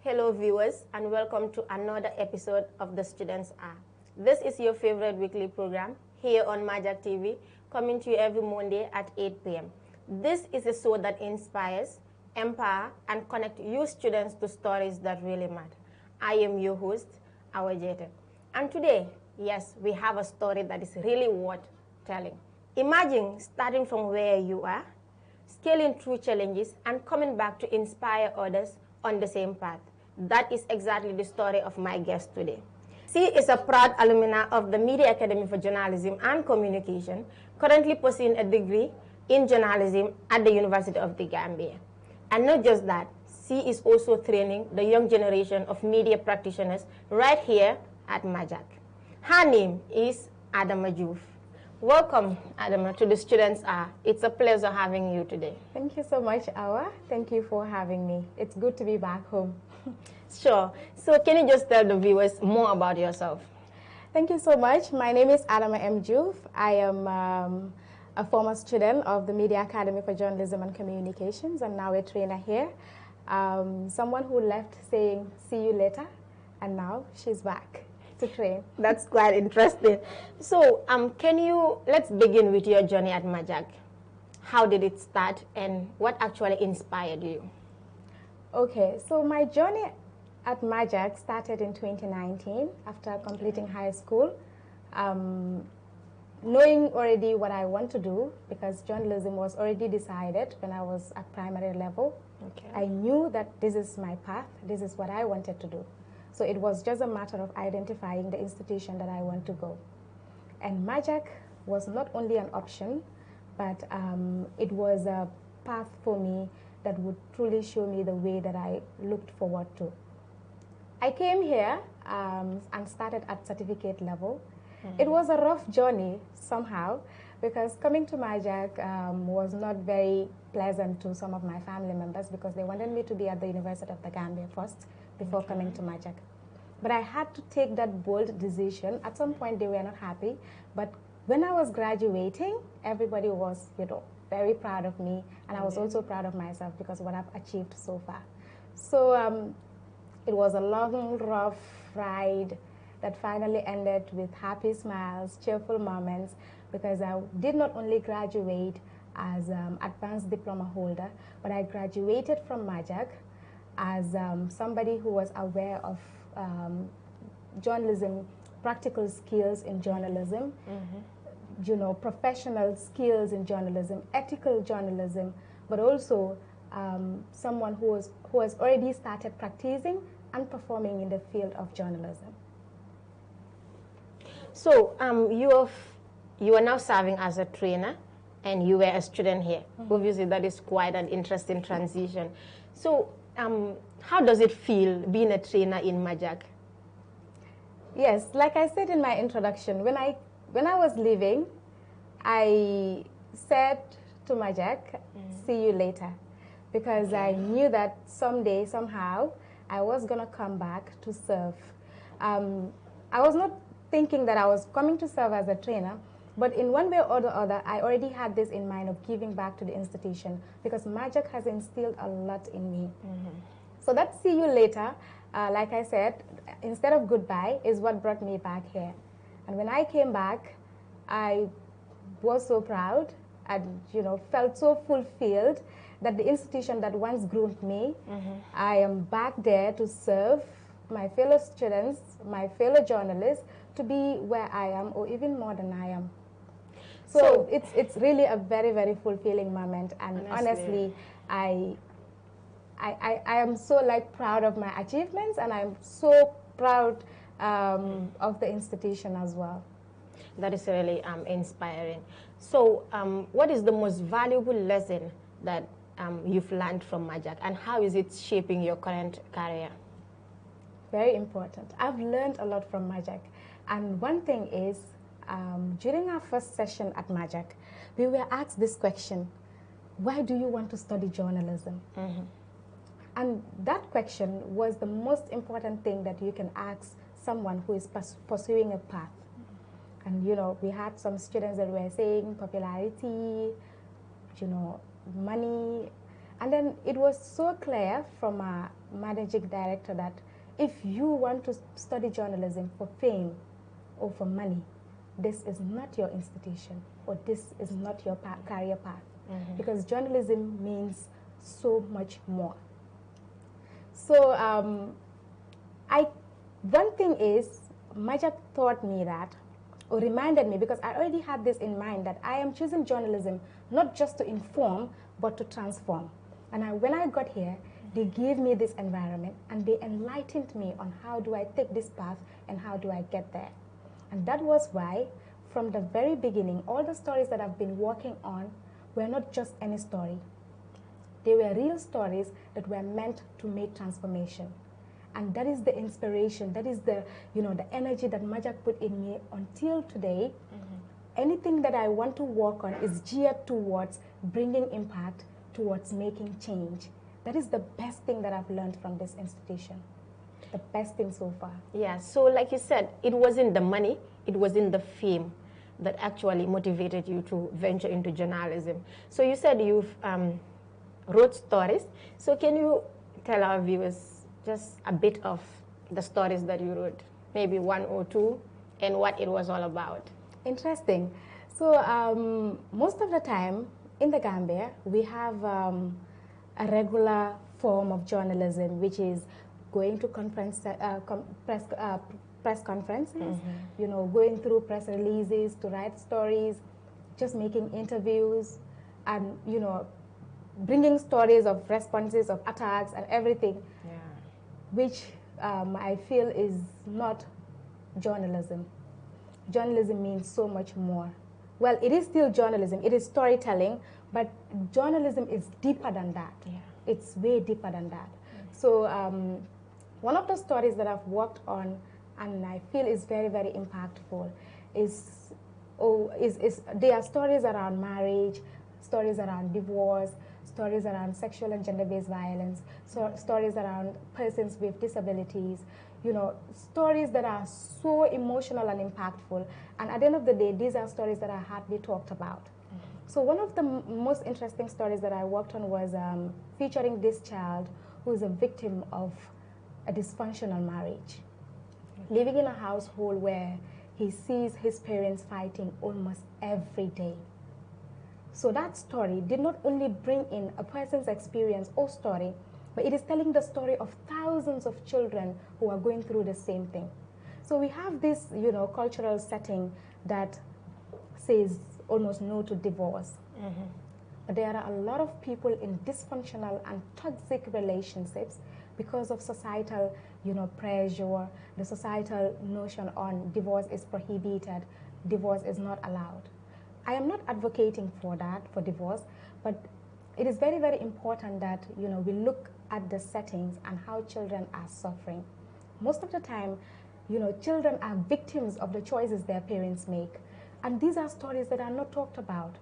Hello viewers and welcome to another episode of The Students Are. This is your favorite weekly program here on Majak TV, coming to you every Monday at 8 p.m. This is a show that inspires, empower, and connect you students to stories that really matter. I am your host, Hour Ep5. And today, yes, we have a story that is really worth telling. Imagine starting from where you are, scaling through challenges, and coming back to inspire others on the same path. That is exactly the story of my guest today. She is a proud alumna of the Media Academy for Journalism and Communication, currently pursuing a degree in journalism at the University of the Gambia. And not just that, she is also training the young generation of media practitioners right here at Majak. Her name is Adama Joof. Welcome, Adama, to the Students Are. It's a pleasure having you today. Thank you so much, Awa. Thank you for having me. It's good to be back home. Sure. So can you just tell the viewers more about yourself? Thank you so much. My name is Adama M. Joof. I am a former student of the Media Academy for Journalism and Communications and now a trainer here. Someone who left saying, see you later, and now she's back to train. That's quite interesting. So let's begin with your journey at Majak. How did it start and what actually inspired you? Okay, so my journey at Majak started in 2019 after completing high school. Knowing already what I want to do, because journalism was already decided when I was at primary level. Okay. I knew that this is my path, this is what I wanted to do. So it was just a matter of identifying the institution that I want to go. And Majak was not only an option, but it was a path for me that would truly show me the way that I looked forward to. I came here and started at certificate level. It was a rough journey somehow, because coming to Majak was not very pleasant to some of my family members because they wanted me to be at the University of the Gambia first before coming to Majak. But I had to take that bold decision. At some point they were not happy, but when I was graduating, everybody was, very proud of me, and I was also proud of myself because of what I've achieved so far. So it was a long, rough ride that finally ended with happy smiles, cheerful moments, because I did not only graduate as advanced diploma holder, but I graduated from Majak as somebody who was aware of journalism, practical skills in journalism, professional skills in journalism, ethical journalism, but also someone who has already started practicing and performing in the field of journalism. So you are now serving as a trainer, and you were a student here. Obviously, that is quite an interesting transition. So how does it feel being a trainer in Majak? Yes, like I said in my introduction, when I was leaving, I said to Majak, see you later, because I knew that someday, somehow, I was going to come back to serve. I was not thinking that I was coming to serve as a trainer, but in one way or the other, I already had this in mind of giving back to the institution, because Majak has instilled a lot in me. So that see you later, like I said, instead of goodbye, is what brought me back here. And when I came back, I was so proud and felt so fulfilled that the institution that once groomed me, I am back there to serve my fellow students, my fellow journalists, to be where I am, or even more than I am. So it's really a very, very fulfilling moment, and honestly I am so proud of my achievements, and I'm so proud of the institution as well. That is really inspiring. So what is the most valuable lesson that you've learned from Majak, and how is it shaping your current career? Very important. I've learned a lot from Majak. And one thing is, during our first session at Majak, we were asked this question: why do you want to study journalism? And that question was the most important thing that you can ask someone who is pursuing a path. And we had some students that were saying popularity, money, And then it was so clear from our managing director that if you want to study journalism for fame or for money, this is not your institution, or this is not your career path. Because journalism means so much more. So one thing is, Majak taught me that, or reminded me, because I already had this in mind, that I am choosing journalism not just to inform, but to transform. And when I got here, they gave me this environment, and they enlightened me on how do I take this path and how do I get there. And that was why, from the very beginning, all the stories that I've been working on were not just any story. They were real stories that were meant to make transformation. And that is the inspiration, that is the, the energy that Majak put in me until today. Anything that I want to work on is geared towards bringing impact, towards making change. That is the best thing that I've learned from this institution. The best thing so far. Yeah, so like you said, it wasn't the money, it wasn't the fame that actually motivated you to venture into journalism. So you said you've wrote stories. So can you tell our viewers just a bit of the stories that you wrote, maybe one or two, and what it was all about? Interesting. So most of the time in the Gambia, we have a regular form of journalism, which is going to press conferences, going through press releases to write stories, just making interviews, and bringing stories of responses, of attacks and everything, which I feel is not journalism. Journalism means so much more. Well, it is still journalism, it is storytelling, but journalism is deeper than that. It's way deeper than that. So one of the stories that I've worked on and I feel is very, very impactful they are stories around marriage, stories around divorce, stories around sexual and gender-based violence, stories around persons with disabilities, stories that are so emotional and impactful. And at the end of the day, these are stories that are hardly talked about. So one of the most interesting stories that I worked on was featuring this child who is a victim of a dysfunctional marriage, living in a household where he sees his parents fighting almost every day. So that story did not only bring in a person's experience or story, but it is telling the story of thousands of children who are going through the same thing. So we have this, cultural setting that says almost no to divorce. But there are a lot of people in dysfunctional and toxic relationships because of societal, pressure, the societal notion on divorce is prohibited, divorce is not allowed. I am not advocating for that, for divorce, but it is very, very important that, we look at the settings and how children are suffering. Most of the time, children are victims of the choices their parents make. And these are stories that are not talked about.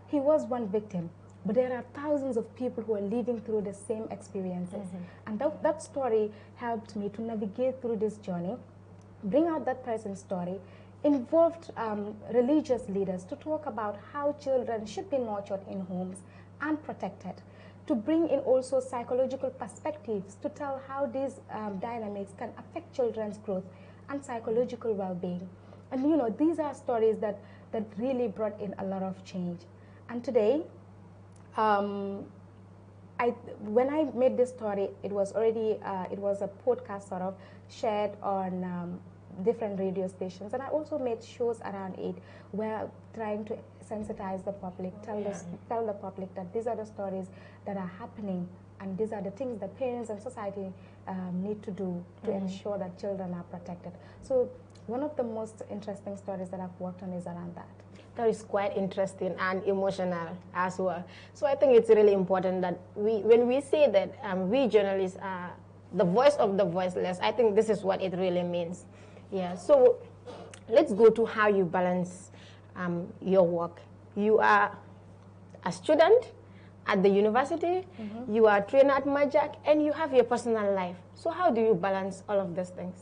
He was one victim, but there are thousands of people who are living through the same experiences. And that story helped me to navigate through this journey, bring out that person's story, involved religious leaders to talk about how children should be nurtured in homes and protected, to bring in also psychological perspectives to tell how these dynamics can affect children's growth and psychological well-being. And these are stories that really brought in a lot of change. And today, when I made this story, it was already, it was a podcast sort of shared on different radio stations. And I also made shows around it where trying to sensitize the public, tell the public that these are the stories that are happening and these are the things that parents and society need to do to ensure that children are protected. So one of the most interesting stories that I've worked on is around that. That is quite interesting and emotional as well. So I think it's really important that when we say that we journalists are the voice of the voiceless, I think this is what it really means. Yeah, so let's go to how you balance your work. You are a student at the university, you are trained at Majak, and you have your personal life. So how do you balance all of these things?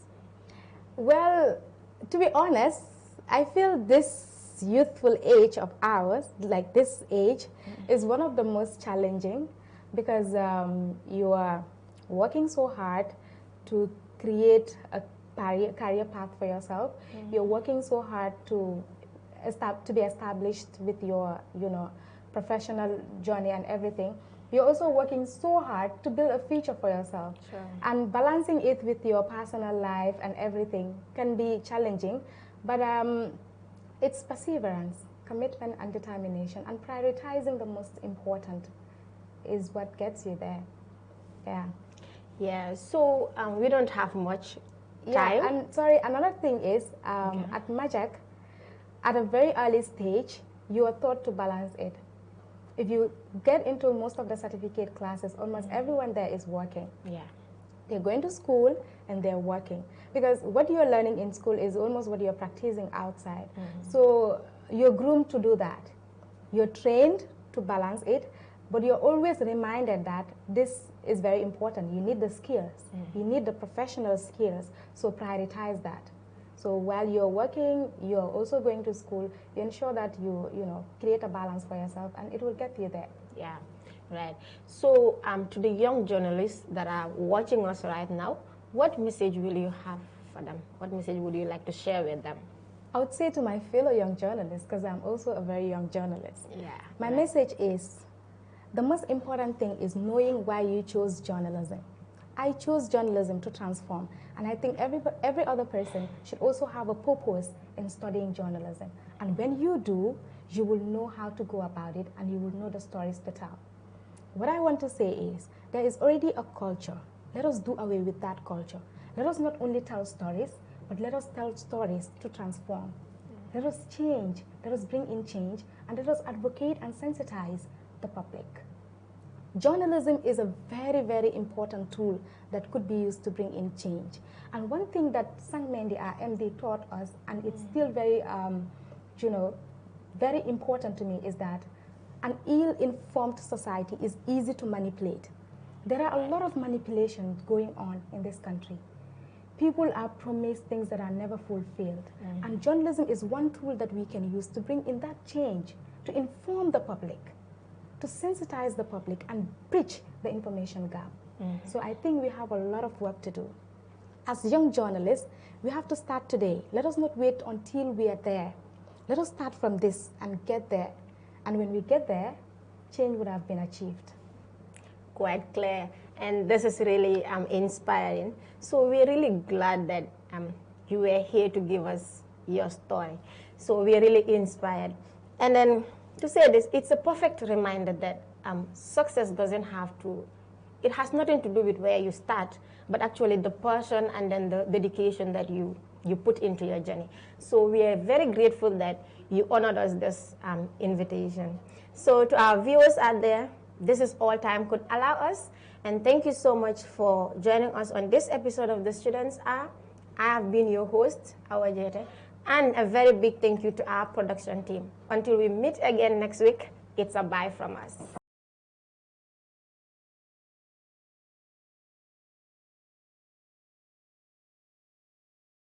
Well, to be honest, I feel this youthful age of ours, like this age, is one of the most challenging because you are working so hard to create a career path for yourself. You're working so hard to be established with your, professional journey and everything. You're also working so hard to build a future for yourself. Sure. And balancing it with your personal life and everything can be challenging, but it's perseverance, commitment, and determination, and prioritizing the most important is what gets you there. Yeah. Yeah, so we don't have much time. Yeah, and sorry, another thing is at Majak, at a very early stage, you are taught to balance it. If you get into most of the certificate classes, almost everyone there is working. Yeah. They're going to school and they're working. Because what you're learning in school is almost what you're practicing outside. So you're groomed to do that. You're trained to balance it, but you're always reminded that this is very important. You need the skills. You need the professional skills. So prioritize that. So while you're working, you're also going to school. You ensure that you create a balance for yourself, and it will get you there. Yeah, right. So to the young journalists that are watching us right now, what message will you have for them? What message would you like to share with them? I would say to my fellow young journalists, because I'm also a very young journalist. Yeah. My message is, the most important thing is knowing why you chose journalism. I chose journalism to transform, and I think every other person should also have a purpose in studying journalism. And when you do, you will know how to go about it, and you will know the stories to tell. What I want to say is, there is already a culture. Let us do away with that culture. Let us not only tell stories, but let us tell stories to transform. Let us change, let us bring in change, and let us advocate and sensitize the public. Journalism is a very, very important tool that could be used to bring in change. And one thing that Sang Mendi, our MD, taught us, and it's still very, very important to me, is that an ill-informed society is easy to manipulate. There are a lot of manipulations going on in this country. People are promised things that are never fulfilled. And journalism is one tool that we can use to bring in that change, to inform the public, to sensitize the public and bridge the information gap. So I think we have a lot of work to do. As young journalists, we have to start today. Let us not wait until we are there. Let us start from this and get there. And when we get there, change would have been achieved. Quite clear. And this is really inspiring. So we're really glad that you were here to give us your story. So we're really inspired. And then to say this, it's a perfect reminder that success doesn't have to, it has nothing to do with where you start, but actually the person and then the dedication that you put into your journey. So we are very grateful that you honored us this invitation. So to our viewers out there, this is all time could allow us. And thank you so much for joining us on this episode of The Students Are. I have been your host, Hour Ep5, and a very big thank you to our production team. Until we meet again next week, it's a bye from us.